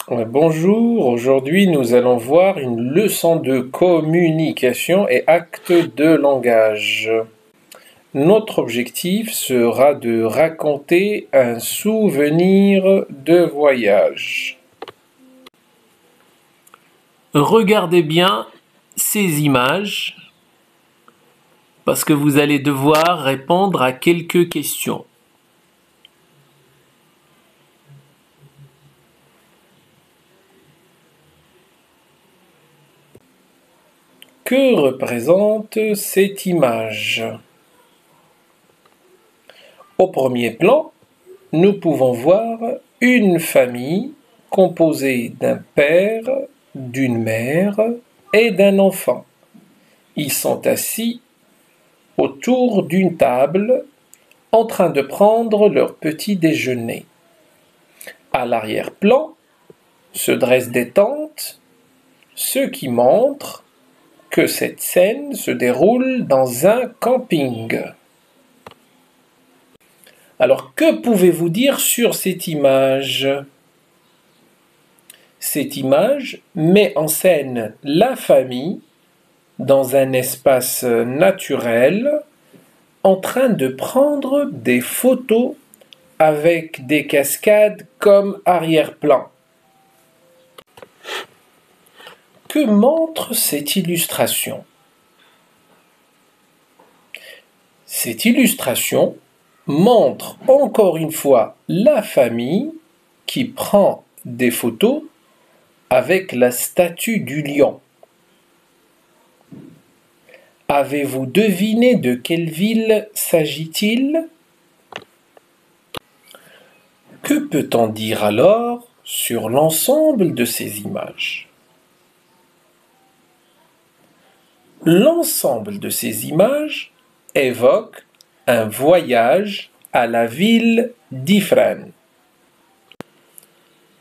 Bonjour, aujourd'hui nous allons voir une leçon de communication et acte de langage. Notre objectif sera de raconter un souvenir de voyage. Regardez bien ces images parce que vous allez devoir répondre à quelques questions. Que représente cette image? Au premier plan, nous pouvons voir une famille composée d'un père, d'une mère et d'un enfant. Ils sont assis autour d'une table en train de prendre leur petit déjeuner. À l'arrière-plan se dressent des tentes, ce qui montre que cette scène se déroule dans un camping. Alors, que pouvez-vous dire sur cette image? Cette image met en scène la famille dans un espace naturel en train de prendre des photos avec des cascades comme arrière-plan. Que montre cette illustration? Cette illustration montre encore une fois la famille qui prend des photos avec la statue du lion. Avez-vous deviné de quelle ville s'agit-il? Que peut-on dire alors sur l'ensemble de ces images? L'ensemble de ces images évoque un voyage à la ville d'Ifrane.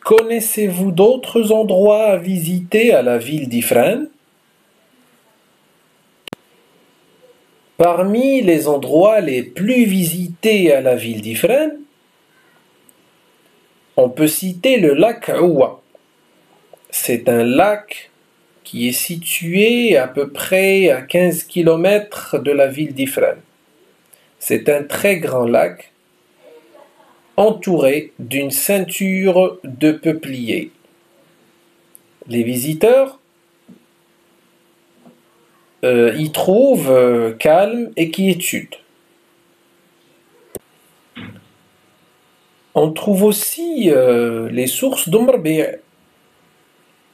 Connaissez-vous d'autres endroits à visiter à la ville d'Ifrane? Parmi les endroits les plus visités à la ville d'Ifrane, on peut citer le lac Aoua. C'est un lac qui est situé à peu près à 15 km de la ville d'Ifrane. C'est un très grand lac entouré d'une ceinture de peupliers. Les visiteurs y trouvent calme et quiétude. On trouve aussi les sources d'Omrbi'.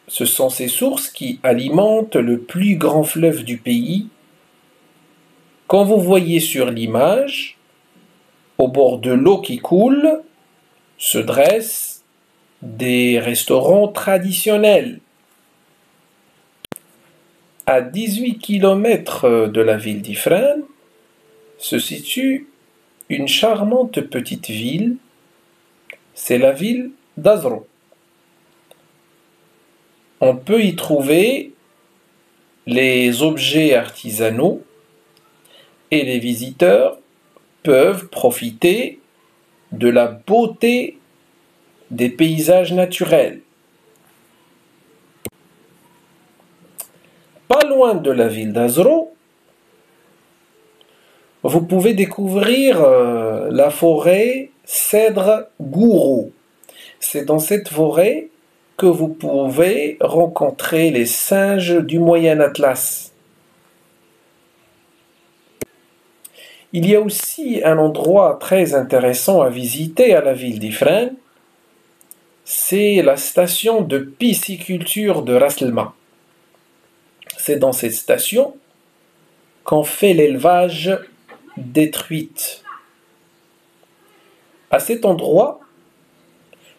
Ce sont ces sources qui alimentent le plus grand fleuve du pays. Quand vous voyez sur l'image, au bord de l'eau qui coule, se dressent des restaurants traditionnels. À 18 km de la ville d'Ifrane se situe une charmante petite ville, c'est la ville d'Azro. On peut y trouver les objets artisanaux et les visiteurs peuvent profiter de la beauté des paysages naturels. Pas loin de la ville d'Azro, vous pouvez découvrir la forêt Cèdre Gourou. C'est dans cette forêt que vous pouvez rencontrer les singes du Moyen Atlas. Il y a aussi un endroit très intéressant à visiter à la ville d'Ifrane, c'est la station de pisciculture de Ras El-Ma. C'est dans cette station qu'on fait l'élevage des truites. À cet endroit,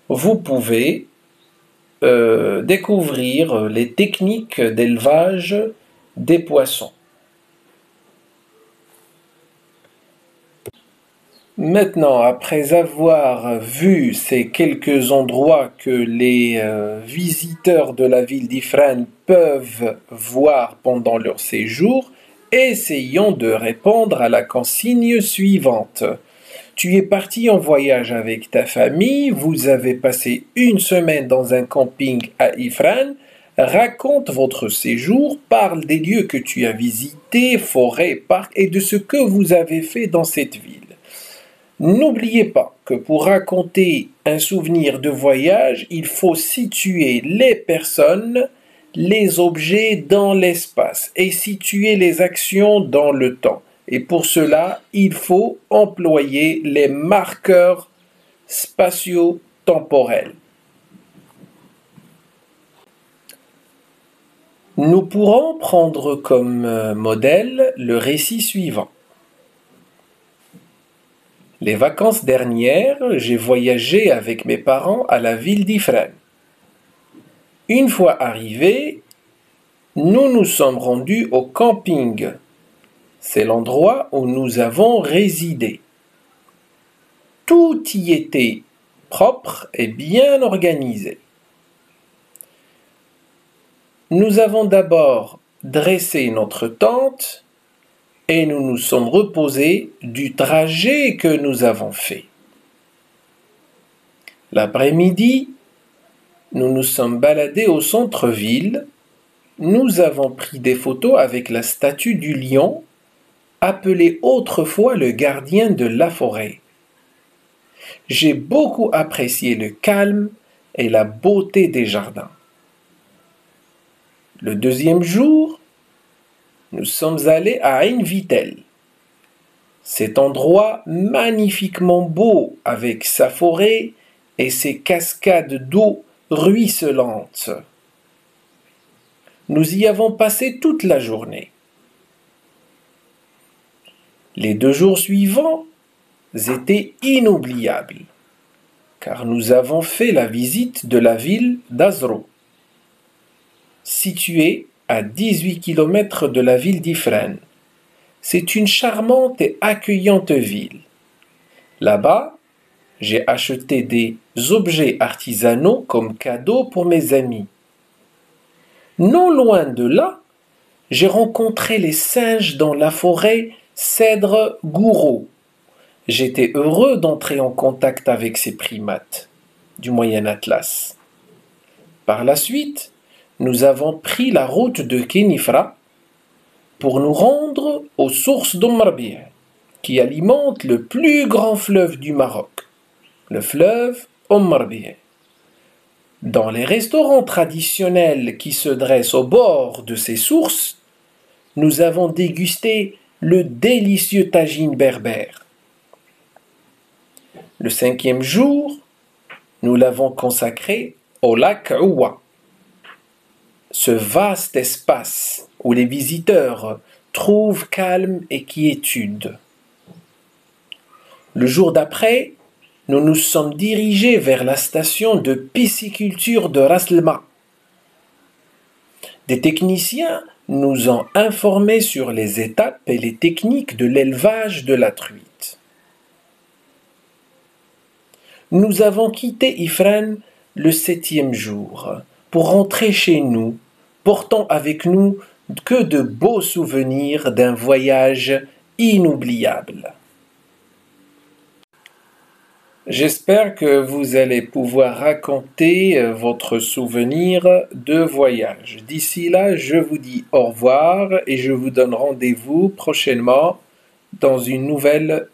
vous pouvez découvrir les techniques d'élevage des poissons. Maintenant, après avoir vu ces quelques endroits que les visiteurs de la ville d'Ifrane peuvent voir pendant leur séjour, essayons de répondre à la consigne suivante. Tu es parti en voyage avec ta famille, vous avez passé une semaine dans un camping à Ifrane. Raconte votre séjour, parle des lieux que tu as visités, forêts, parcs et de ce que vous avez fait dans cette ville. N'oubliez pas que pour raconter un souvenir de voyage, il faut situer les personnes, les objets dans l'espace et situer les actions dans le temps. Et pour cela, il faut employer les marqueurs spatio-temporels. Nous pourrons prendre comme modèle le récit suivant. Les vacances dernières, j'ai voyagé avec mes parents à la ville d'Ifrane. Une fois arrivés, nous nous sommes rendus au camping. C'est l'endroit où nous avons résidé. Tout y était propre et bien organisé. Nous avons d'abord dressé notre tente et nous nous sommes reposés du trajet que nous avons fait. L'après-midi, nous nous sommes baladés au centre-ville. Nous avons pris des photos avec la statue du lion, appelé autrefois le gardien de la forêt. J'ai beaucoup apprécié le calme et la beauté des jardins. Le deuxième jour, nous sommes allés à Ain Vittel. Cet endroit magnifiquement beau avec sa forêt et ses cascades d'eau ruisselantes. Nous y avons passé toute la journée. Les 2 jours suivants étaient inoubliables, car nous avons fait la visite de la ville d'Azro, située à 18 km de la ville d'Ifrane. C'est une charmante et accueillante ville. Là-bas, j'ai acheté des objets artisanaux comme cadeaux pour mes amis. Non loin de là, j'ai rencontré les singes dans la forêt Cèdre Gouraud. J'étais heureux d'entrer en contact avec ces primates du Moyen Atlas. Par la suite, nous avons pris la route de Khénifra pour nous rendre aux sources d'Omarbie, qui alimentent le plus grand fleuve du Maroc, le fleuve Omarbie. Dans les restaurants traditionnels qui se dressent au bord de ces sources, nous avons dégusté le délicieux tagine berbère. Le 5e jour, nous l'avons consacré au lac Ouwa, ce vaste espace où les visiteurs trouvent calme et quiétude. Le jour d'après, nous nous sommes dirigés vers la station de pisciculture de Ras Lma. Des techniciens nous ont informés sur les étapes et les techniques de l'élevage de la truite. Nous avons quitté Ifrane le 7e jour pour rentrer chez nous, portant avec nous que de beaux souvenirs d'un voyage inoubliable. J'espère que vous allez pouvoir raconter votre souvenir de voyage. D'ici là, je vous dis au revoir et je vous donne rendez-vous prochainement dans une nouvelle